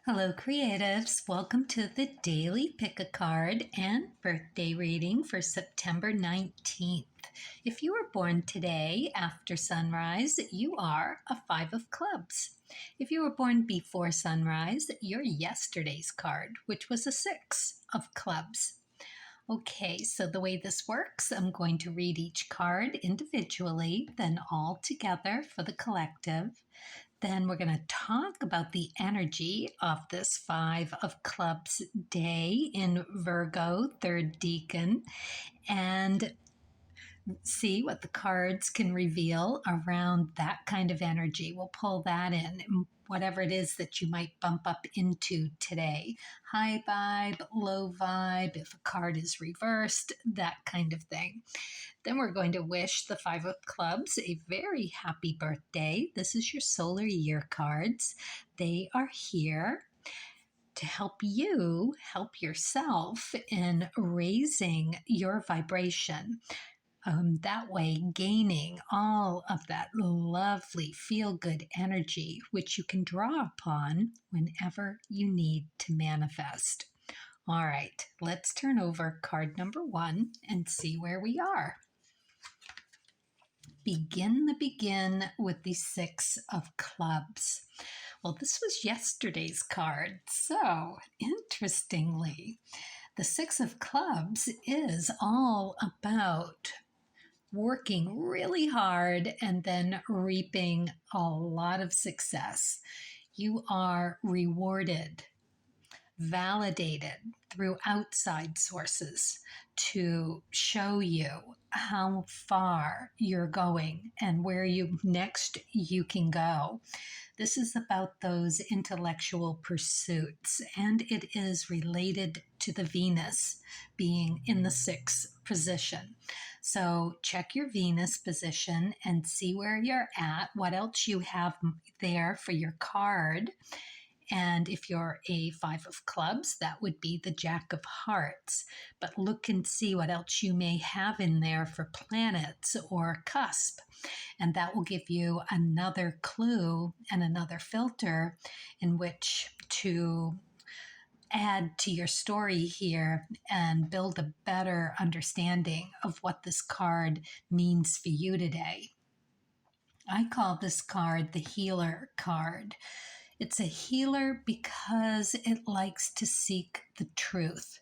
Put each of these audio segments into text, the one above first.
Hello, creatives. Welcome to the daily pick a card and birthday reading for September 19th. If you were born today after sunrise, you are a Five of Clubs. If you were born before sunrise, you're yesterday's card, which was a Six of Clubs. Okay, so the way this works, I'm going to read each card individually, then all together for the collective. Then we're going to talk about the energy of this Five of Clubs day in Virgo, third decan, and see what the cards can reveal around that kind of energy. We'll pull that in, whatever it is that you might bump up into today. High vibe, low vibe, if a card is reversed, that kind of thing. Then we're going to wish the Five of Clubs a very happy birthday. This is your solar year cards. They are here to help you help yourself in raising your vibration. That way, gaining all of that lovely feel-good energy, which you can draw upon whenever you need to manifest. All right, let's turn over card number 1 and see where we are. Begin with the Six of Clubs. Well, this was yesterday's card. So, interestingly, the Six of Clubs is all about working really hard and then reaping a lot of success. You are rewarded, validated through outside sources to show you how far you're going and where you can go. This is about those intellectual pursuits, and it is related to the Venus being in the sixth position. So check your Venus position and see where you're at, what else you have there for your card. And if you're a Five of Clubs, that would be the Jack of Hearts. But look and see what else you may have in there for planets or cusp. And that will give you another clue and another filter in which to add to your story here and build a better understanding of what this card means for you today. I call this card the healer card. It's a healer because it likes to seek the truth.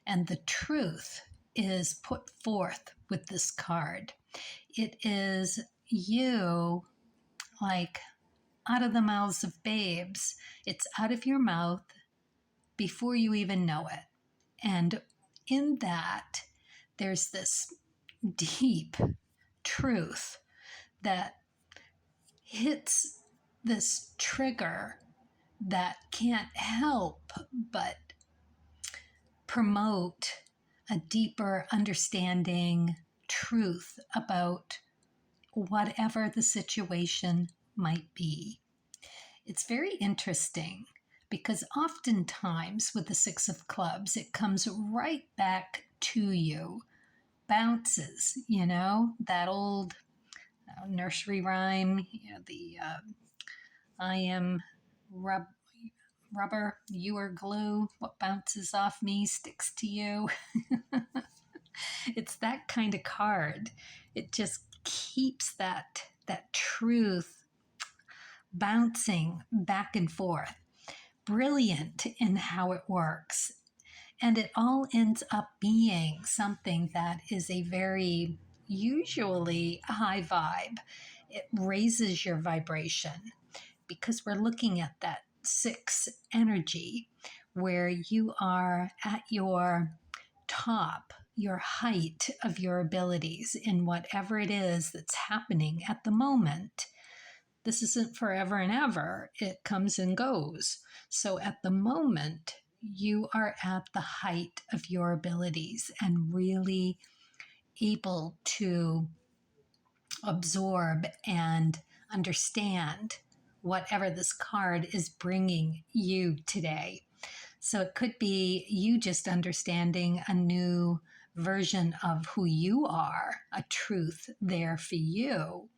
And the truth is put forth with this card. It is you, like out of the mouths of babes. It's out of your mouth before you even know it. And in that, there's this deep truth that hits this trigger that can't help but promote a deeper understanding, truth about whatever the situation might be. It's very interesting because oftentimes with the Six of Clubs, it comes right back to you, bounces, that old nursery rhyme, the I am rubber, you are glue. What bounces off me sticks to you. It's that kind of card. It just keeps that truth bouncing back and forth. Brilliant in how it works. And it all ends up being something that is a very usually high vibe. It raises your vibration, because we're looking at that six energy where you are at your top, your height of your abilities in whatever it is that's happening at the moment. This isn't forever and ever. It comes and goes. So at the moment, you are at the height of your abilities and really able to absorb and understand whatever this card is bringing you today. So it could be you just understanding a new version of who you are, a truth there for you,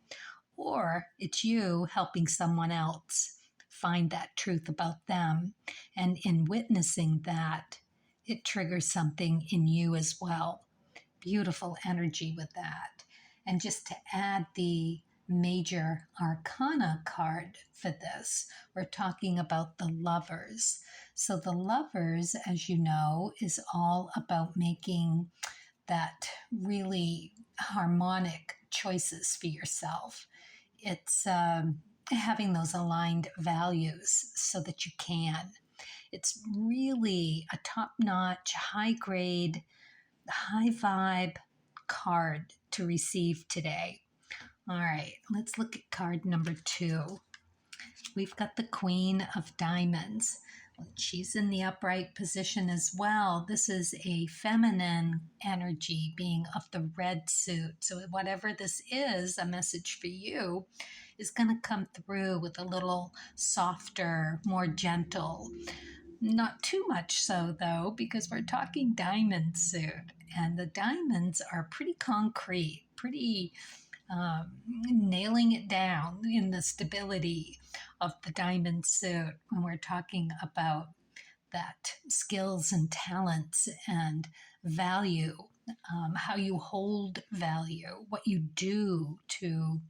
or it's you helping someone else find that truth about them. And in witnessing that, it triggers something in you as well. Beautiful energy with that. And just to add the major arcana card for this, we're talking about the lovers. So the lovers, as you know, is all about making that really harmonic choices for yourself. It's having those aligned values so that you can. It's really a top-notch, high-grade, high-vibe card to receive today. All right, let's look at card number 2. We've got the Queen of Diamonds. She's in the upright position as well. This is a feminine energy, being of the red suit. So whatever this is, a message for you, is going to come through with a little softer, more gentle. Not too much so, though, because we're talking diamond suit. And the diamonds are pretty concrete, pretty nailing it down in the stability of the diamond suit when we're talking about that skills and talents and value, how you hold value, what you do to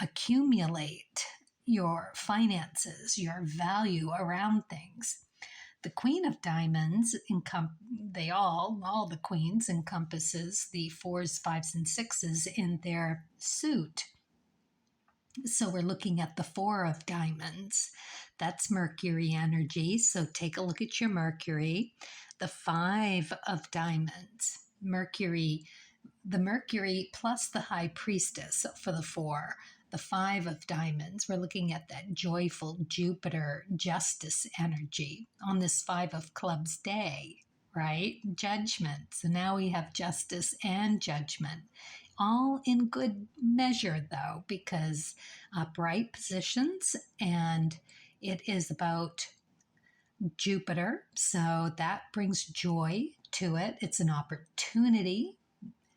accumulate your finances, your value around things. The Queen of Diamonds, all the queens encompasses the 4s, 5s, and 6s in their suit. So we're looking at the 4 of Diamonds. That's Mercury energy. So take a look at your Mercury. The 5 of Diamonds, Mercury, the Mercury plus the High Priestess for the 4. The 5 of Diamonds, we're looking at that joyful Jupiter justice energy on this 5 of Clubs day, right? Judgment. So now we have justice and judgment, all in good measure, though, because upright positions, and it is about Jupiter. So that brings joy to it. It's an opportunity,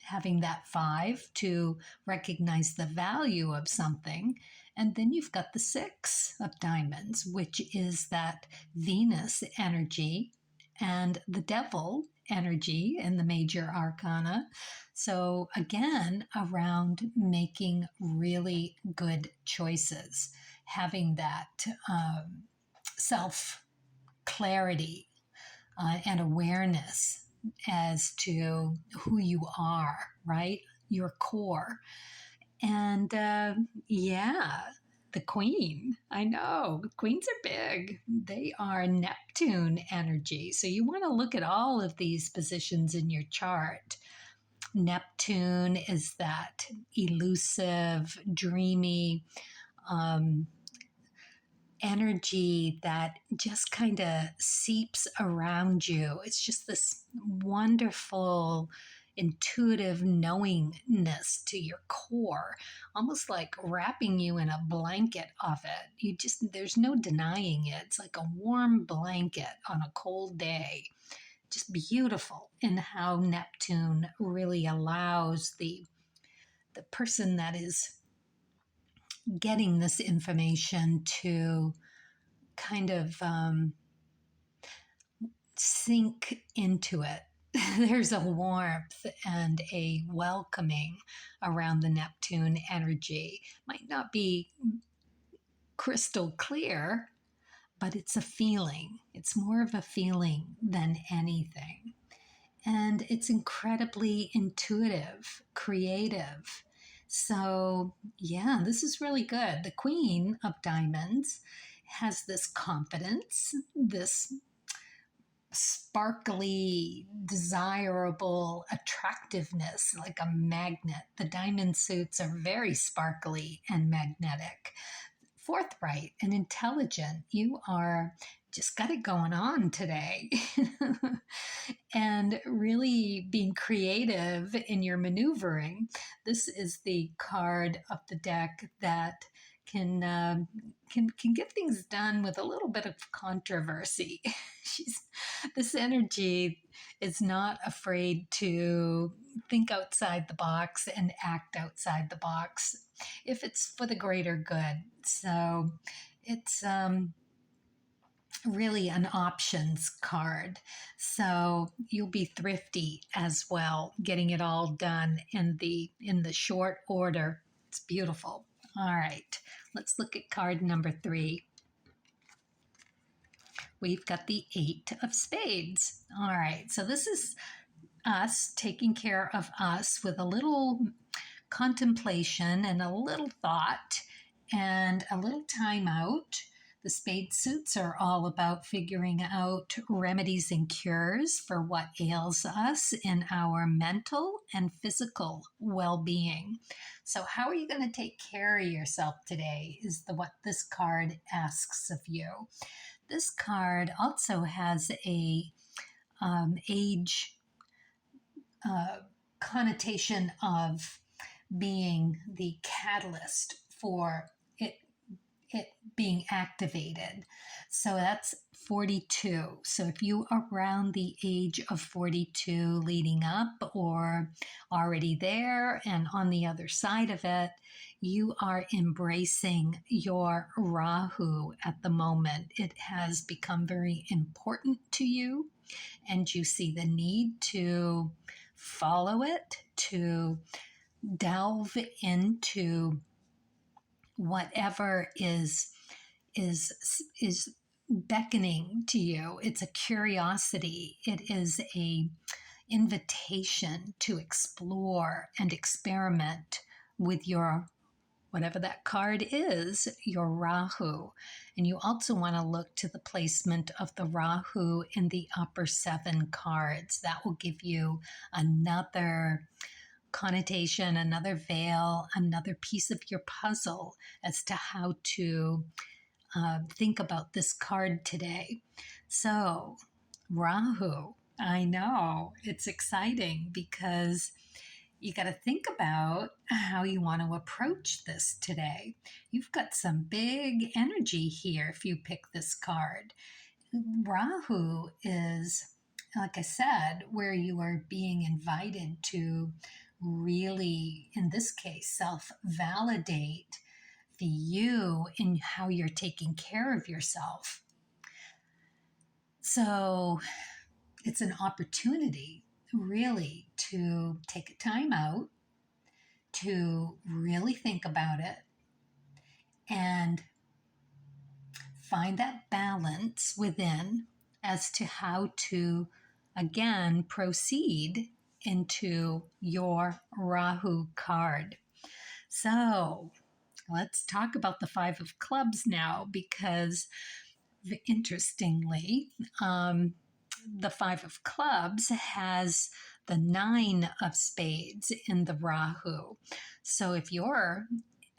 having that 5 to recognize the value of something. And then you've got the 6 of Diamonds, which is that Venus energy and the devil energy in the major arcana. So again, around making really good choices, having that self clarity and awareness as to who you are, right? Your core. And the Queen. I know, queens are big. They are Neptune energy. So you want to look at all of these positions in your chart. Neptune is that elusive, dreamy, energy that just kind of seeps around you. It's just this wonderful, intuitive knowingness to your core, almost like wrapping you in a blanket of it. There's no denying it. It's like a warm blanket on a cold day. Just beautiful in how Neptune really allows the person that is getting this information to kind of sink into it. There's a warmth and a welcoming around the Neptune energy. Might not be crystal clear, but it's a feeling. It's more of a feeling than anything. And it's incredibly intuitive, creative. So, this is really good. The Queen of Diamonds has this confidence, this sparkly, desirable attractiveness, like a magnet. The diamond suits are very sparkly and magnetic. Forthright and intelligent. You are just got it going on today. And really being creative in your maneuvering. This is the card of the deck that can get things done with a little bit of controversy. This energy is not afraid to think outside the box and act outside the box if it's for the greater good. So it's really an options card. So you'll be thrifty as well, getting it all done in the short order. It's beautiful. All right, let's look at card number 3. We've got the 8 of spades. All right, so this is us taking care of us with a little contemplation and a little thought and a little time out. The spade suits are all about figuring out remedies and cures for what ails us in our mental and physical well-being. So how are you going to take care of yourself today is what this card asks of you. This card also has a age connotation of being the catalyst for it being activated. So that's 42. So if you are around the age of 42 leading up or already there and on the other side of it, you are embracing your Rahu at the moment. It has become very important to you, and you see the need to follow it, to delve into whatever is beckoning to you. It's a curiosity. It is a invitation to explore and experiment with your whatever that card is, your Rahu. And you also want to look to the placement of the Rahu in the upper 7 cards. That will give you another connotation, another veil, another piece of your puzzle as to how to think about this card today. So, Rahu, I know it's exciting because you got to think about how you want to approach this today. You've got some big energy here if you pick this card. Rahu is, like I said, where you are being invited to really, in this case, self-validate the you in how you're taking care of yourself. So it's an opportunity really to take a time out, to really think about it and find that balance within as to how to, again, proceed into your Rahu card. So let's talk about the 5 of clubs now, because interestingly, the 5 of clubs has the 9 of spades in the Rahu. So if you're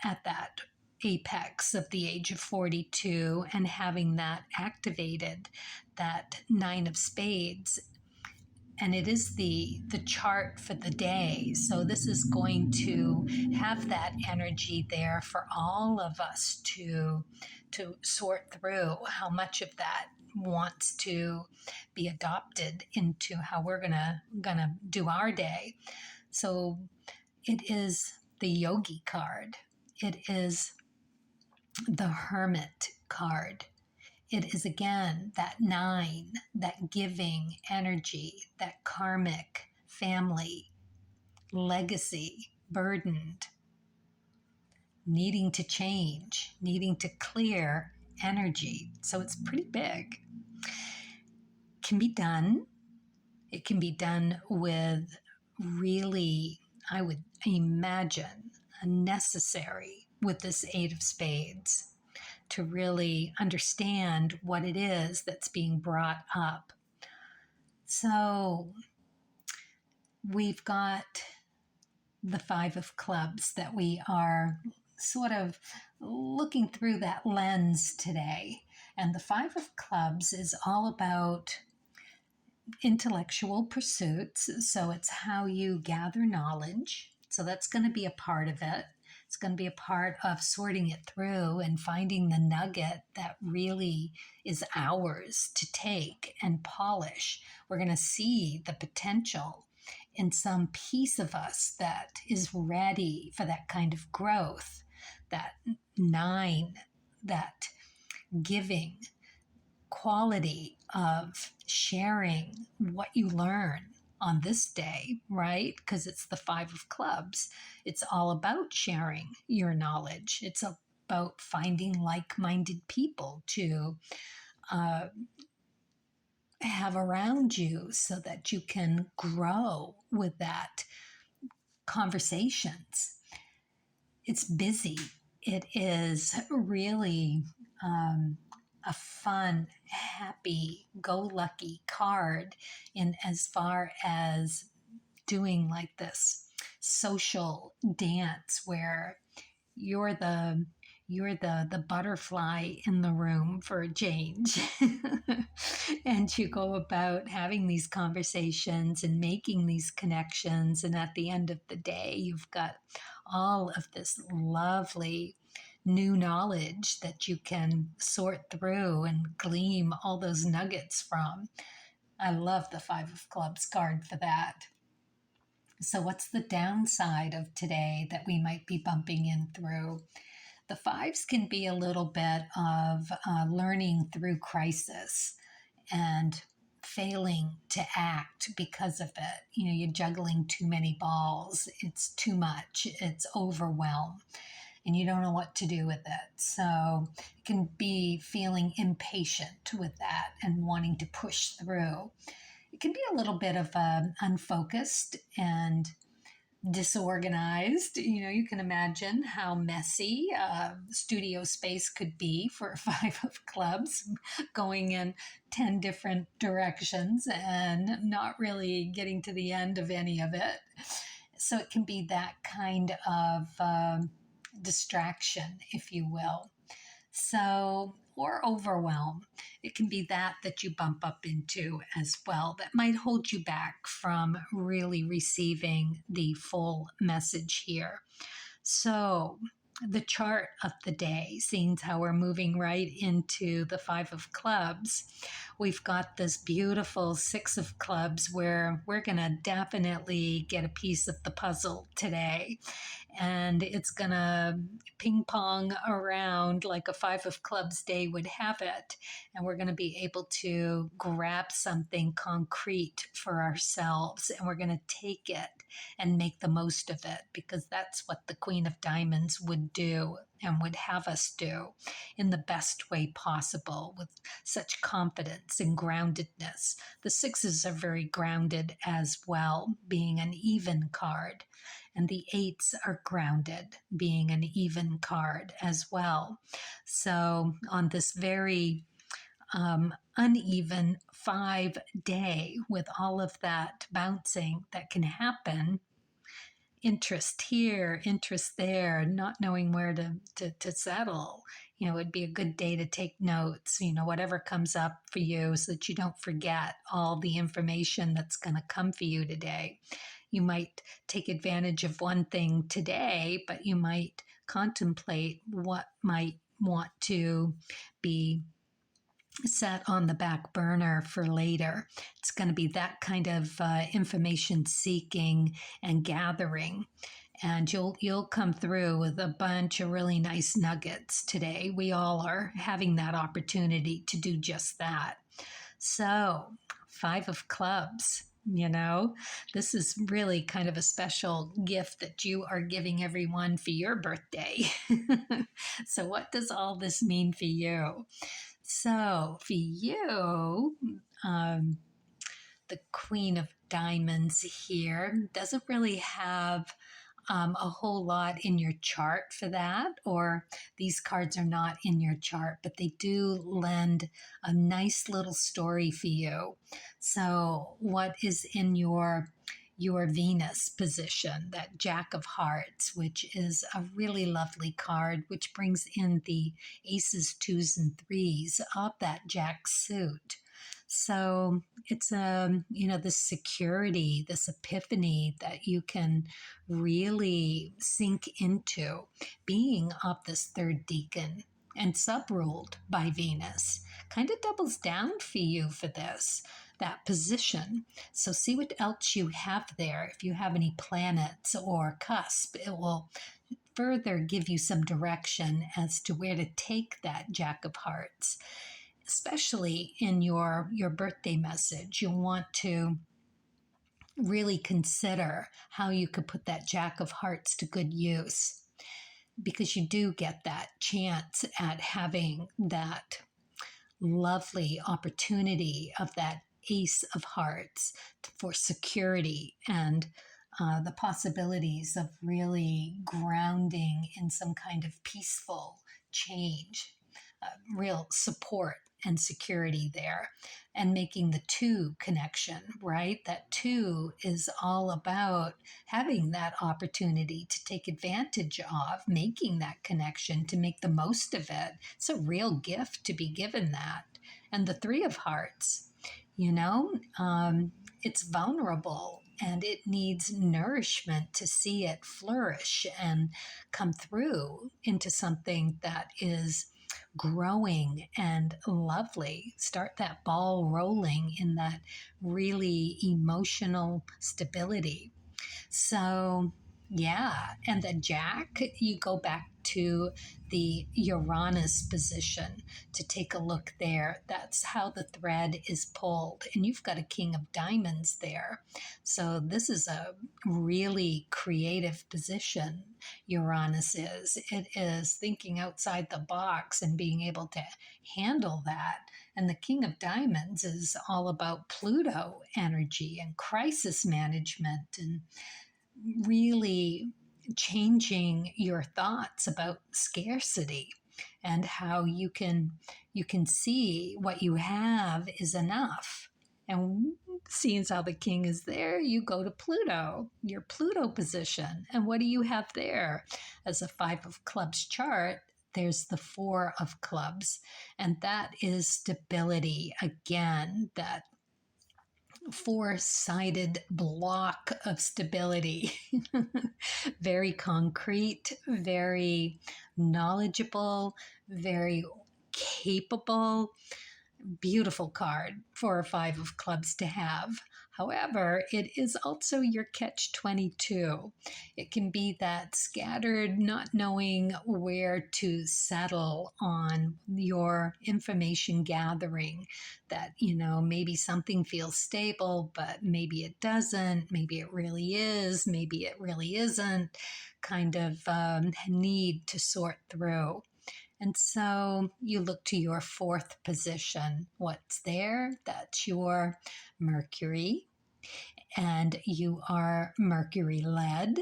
at that apex of the age of 42 and having that activated, that 9 of spades, and it is the chart for the day. So this is going to have that energy there for all of us to sort through how much of that wants to be adopted into how we're gonna do our day. So it is the yogi card. It is the hermit card. It is again that 9, that giving energy, that karmic family, legacy, burdened, needing to change, needing to clear energy. So it's pretty big. Can be done. It can be done with really, I would imagine, a necessary with this 8 of spades to really understand what it is that's being brought up. So we've got the 5 of clubs that we are sort of looking through that lens today. And the 5 of clubs is all about intellectual pursuits. So it's how you gather knowledge. So that's going to be a part of it. It's going to be a part of sorting it through and finding the nugget that really is ours to take and polish. We're going to see the potential in some piece of us that is ready for that kind of growth, that 9, that giving quality of sharing what you learn on this day, right? Because it's the Five of Clubs. It's all about sharing your knowledge. It's about finding like-minded people to uh, have around you so that you can grow with that conversations. It's busy. It is really a fun, happy, go lucky card in as far as doing like this social dance where you're the you're the butterfly in the room for a change. And you go about having these conversations and making these connections, and at the end of the day you've got all of this lovely new knowledge that you can sort through and glean all those nuggets from. I love the Five of Clubs card for that. So what's the downside of today that we might be bumping in through? The fives can be a little bit of learning through crisis and failing to act because of it. You know, you're juggling too many balls. It's too much. It's overwhelm. And you don't know what to do with it. So it can be feeling impatient with that and wanting to push through. It can be a little bit of unfocused and disorganized. You know, you can imagine how messy studio space could be for a Five of Clubs, going in 10 different directions and not really getting to the end of any of it. So it can be that kind of distraction, if you will. So, or overwhelm. It can be that you bump up into as well that might hold you back from really receiving the full message here. So, the chart of the day, seeing how we're moving right into the Five of Clubs, we've got this beautiful Six of Clubs where we're going to definitely get a piece of the puzzle today. And it's going to ping pong around like a Five of Clubs day would have it. And we're going to be able to grab something concrete for ourselves, and we're going to take it and make the most of it, because that's what the Queen of Diamonds would do and would have us do in the best way possible with such confidence and groundedness. The sixes are very grounded as well, being an even card. And the eights are grounded, being an even card as well. So on this very uneven 5 day with all of that bouncing that can happen, interest here, interest there, not knowing where to settle. You know, it'd be a good day to take notes, you know, whatever comes up for you, so that you don't forget all the information that's going to come for you today. You might take advantage of one thing today, but you might contemplate what might want to be set on the back burner for later. It's going to be that kind of information seeking and gathering. And you'll come through with a bunch of really nice nuggets today. We all are having that opportunity to do just that. So, Five of Clubs. You know, this is really kind of a special gift that you are giving everyone for your birthday. So what does all this mean for you? So for you, the Queen of Diamonds here doesn't really have a whole lot in your chart for that, or these cards are not in your chart, but they do lend a nice little story for you. So what is in your Venus position, that Jack of Hearts, which is a really lovely card, which brings in the aces, twos, and threes of that Jack suit. So it's this security, this epiphany that you can really sink into, being of this third deacon and subruled by Venus. Kind of doubles down for you for this, that position. So see what else you have there. If you have any planets or cusp, it will further give you some direction as to where to take that Jack of Hearts, especially in your birthday message. You'll want to really consider how you could put that Jack of Hearts to good use, because you do get that chance at having that lovely opportunity of that Ace of Hearts for security and the possibilities of really grounding in some kind of peaceful change, real support and security there, and making the two connection, right? That two is all about having that opportunity to take advantage of, making that connection to make the most of it. It's a real gift to be given that. And the Three of Hearts, it's vulnerable and it needs nourishment to see it flourish and come through into something that is growing and lovely. Start that ball rolling in that really emotional stability. So, yeah. And the Jack, you go back to the Uranus position to take a look there. That's how the thread is pulled. And you've got a King of Diamonds there. So this is a really creative position, Uranus is. It is thinking outside the box and being able to handle that. And the King of Diamonds is all about Pluto energy and crisis management and really changing your thoughts about scarcity and how you can see what you have is enough. And seeing as how the king is there, you go to Pluto, your Pluto position. And what do you have there? As a Five of Clubs chart, there's the Four of Clubs, and that is stability. Again, that four-sided block of stability. Very concrete, very knowledgeable, very capable. Beautiful card for a Five of Clubs to have. However, it is also your catch-22. It can be that scattered, not knowing where to settle on your information gathering, that, maybe something feels stable, but maybe it doesn't, maybe it really is, maybe it really isn't, kind of need to sort through. And so you look to your fourth position. What's there? That's your Mercury. And you are Mercury led.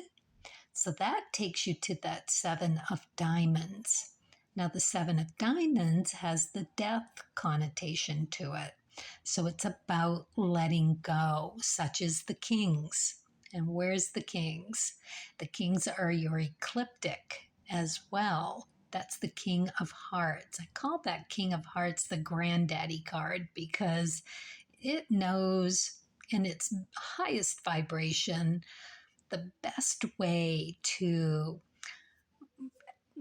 So that takes you to that Seven of Diamonds. Now, the Seven of Diamonds has the death connotation to it. So it's about letting go, such as the Kings. And where's the Kings? The Kings are your ecliptic as well. That's the King of Hearts. I call that King of Hearts the granddaddy card because it knows in its highest vibration the best way to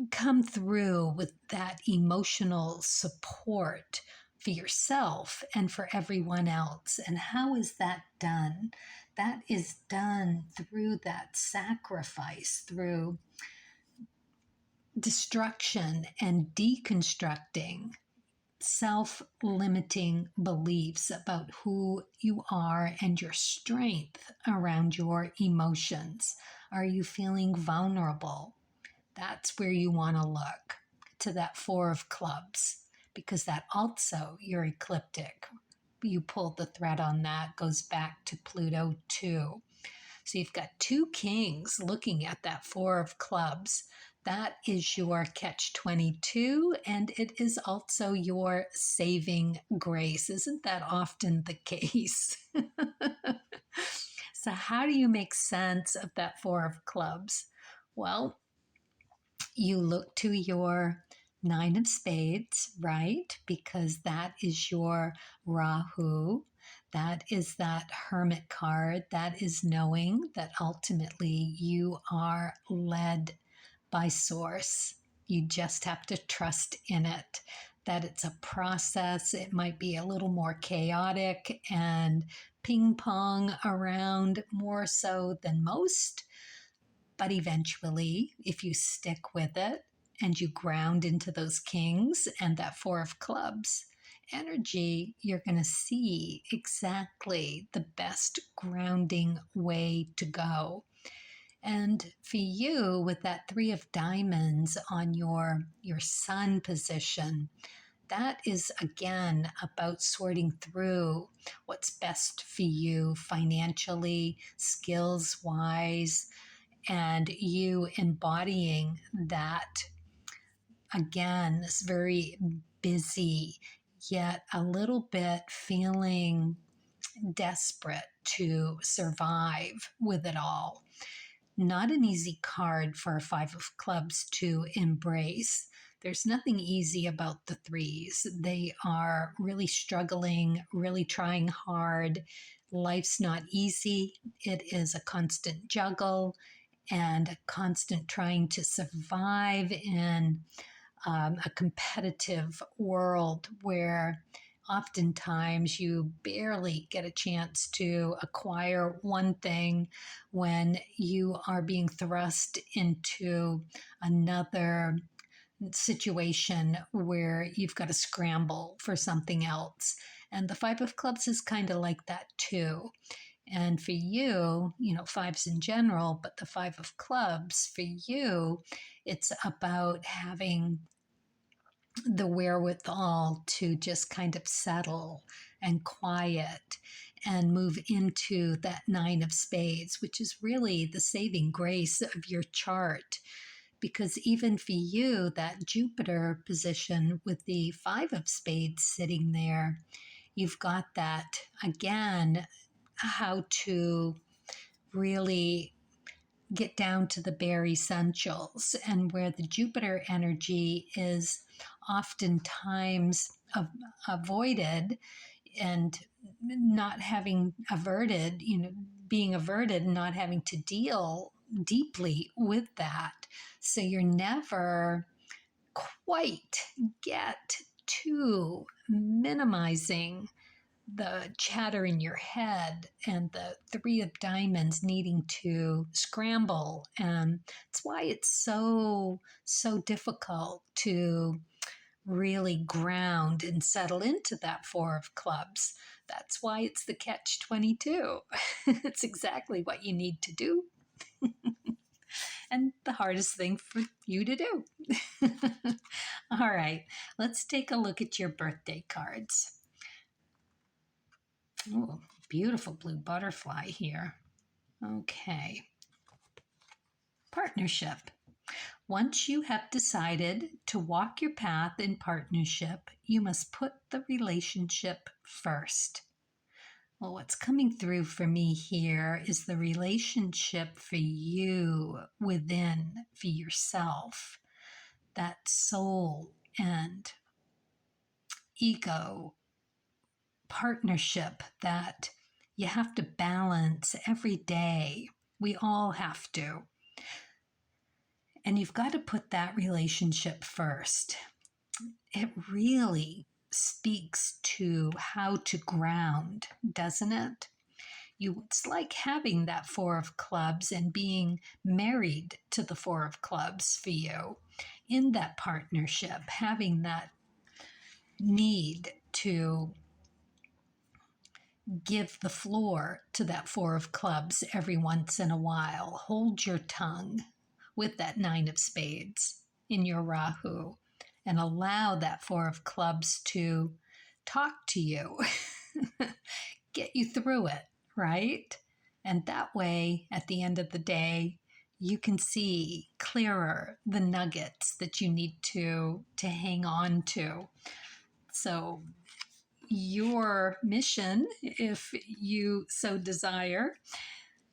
come through with that emotional support for yourself and for everyone else. And how is that done? That is done through that sacrifice, through destruction and deconstructing self-limiting beliefs about who you are and your strength around your emotions. Are you feeling vulnerable? That's where you want to look, to that Four of Clubs, because that also, your ecliptic, you pulled the thread on that, goes back to Pluto too. So you've got two kings looking at that Four of Clubs. That is your catch-22, and it is also your saving grace. Isn't that often the case? So how do you make sense of that Four of Clubs? Well, you look to your Nine of Spades, right? Because that is your Rahu. That is that Hermit card. That is knowing that ultimately you are led by source. You just have to trust in it, that it's a process. It might be a little more chaotic and ping pong around more so than most, But eventually, if you stick with it and you ground into those kings and that four of clubs energy, you're going to see exactly the best grounding way to go. And for you, with that three of diamonds on your sun position, that is again about sorting through what's best for you financially, skills wise, and you embodying that again, this very busy, yet a little bit feeling desperate to survive with it all. Not an easy card for a five of clubs to embrace. There's nothing easy about the threes. They are really struggling, really trying hard. Life's not easy. It is a constant juggle and a constant trying to survive in a competitive world where oftentimes you barely get a chance to acquire one thing when you are being thrust into another situation where you've got to scramble for something else. And the five of clubs is kind of like that too. And for you, fives in general, but the five of clubs, for you, it's about having the wherewithal to just kind of settle and quiet and move into that nine of spades, which is really the saving grace of your chart. Because even for you, that Jupiter position with the five of spades sitting there, you've got that again, how to really get down to the bare essentials, and where the Jupiter energy is oftentimes avoided and not having averted, being averted and not having to deal deeply with that. So you're never quite get to minimizing the chatter in your head and the three of diamonds needing to scramble. And it's why it's so difficult to really ground and settle into that four of clubs. That's why it's the catch 22. It's exactly what you need to do. And the hardest thing for you to do. All right, let's take a look at your birthday cards. Oh, beautiful blue butterfly here. Okay. Partnership. Once you have decided to walk your path in partnership, you must put the relationship first. Well, what's coming through for me here is the relationship for you within, for yourself, that soul and ego partnership that you have to balance every day. We all have to. And you've got to put that relationship first. It really speaks to how to ground, doesn't it? It's like having that four of clubs and being married to the four of clubs for you in that partnership, having that need to give the floor to that four of clubs every once in a while. Hold your tongue with that nine of spades in your Rahu and allow that four of clubs to talk to you, get you through it, right? And that way, at the end of the day, you can see clearer the nuggets that you need to hang on to. So your mission, if you so desire,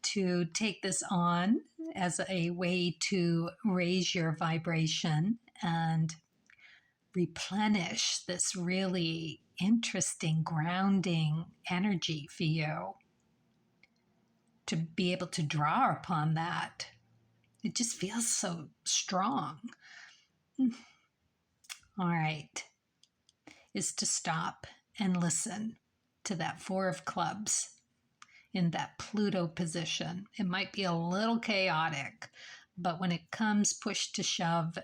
to take this on as a way to raise your vibration and replenish this really interesting grounding energy for you, to be able to draw upon that. It just feels so strong. All right, is to stop and listen to that four of clubs in that Pluto position. It might be a little chaotic, but when it comes push to shove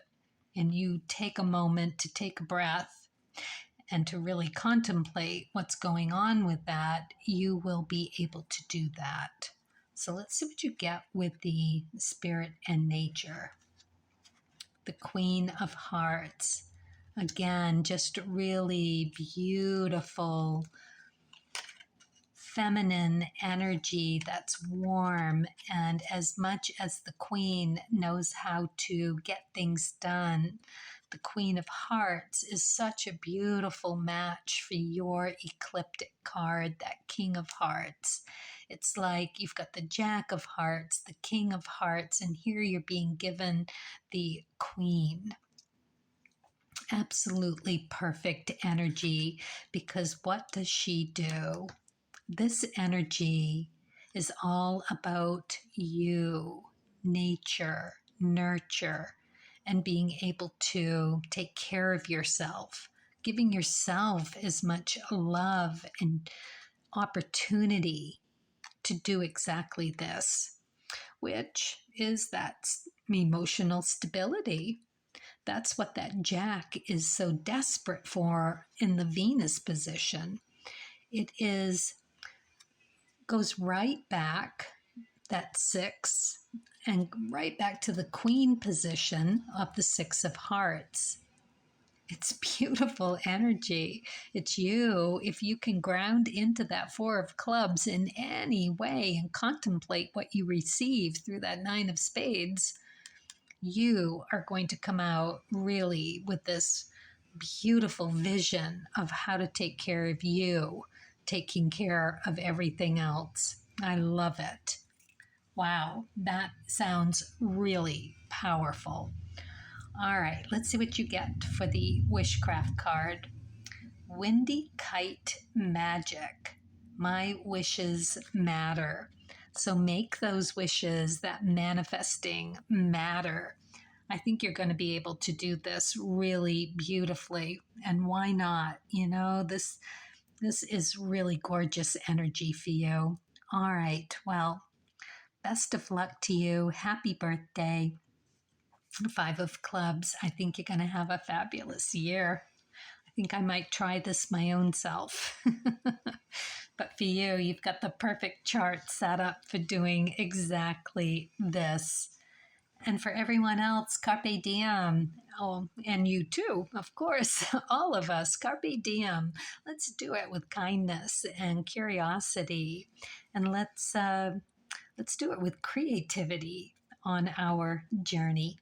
and you take a moment to take a breath and to really contemplate what's going on with that, you will be able to do that. So let's see what you get with the Spirit and Nature. The Queen of Hearts. Again, just really beautiful feminine energy that's warm, and as much as the Queen knows how to get things done, the Queen of Hearts is such a beautiful match for your ecliptic card, that King of Hearts. It's like you've got the Jack of Hearts, the King of Hearts, and here you're being given the Queen. Absolutely perfect energy, because what does she do? This energy is all about you, nature, nurture, and being able to take care of yourself, giving yourself as much love and opportunity to do exactly this, which is that emotional stability. That's what that Jack is so desperate for in the Venus position. It goes right back, that 6, and right back to the Queen position of the 6 of Hearts. It's beautiful energy. It's you. If you can ground into that 4 of Clubs in any way and contemplate what you receive through that 9 of Spades, you are going to come out really with this beautiful vision of how to take care of you, taking care of everything else. I love it. Wow, that sounds really powerful. All right, let's see what you get for the Wishcraft card. Windy Kite Magic. My wishes matter. So make those wishes, that manifesting, matter. I think you're going to be able to do this really beautifully. And why not? You know, this is really gorgeous energy for you. All right. Well, best of luck to you. Happy birthday. 5 of Clubs. I think you're going to have a fabulous year. I think I might try this my own self. But for you, you've got the perfect chart set up for doing exactly this. And for everyone else, carpe diem. Oh, and you too, of course, all of us, carpe diem. Let's do it with kindness and curiosity, and let's do it with creativity on our journey.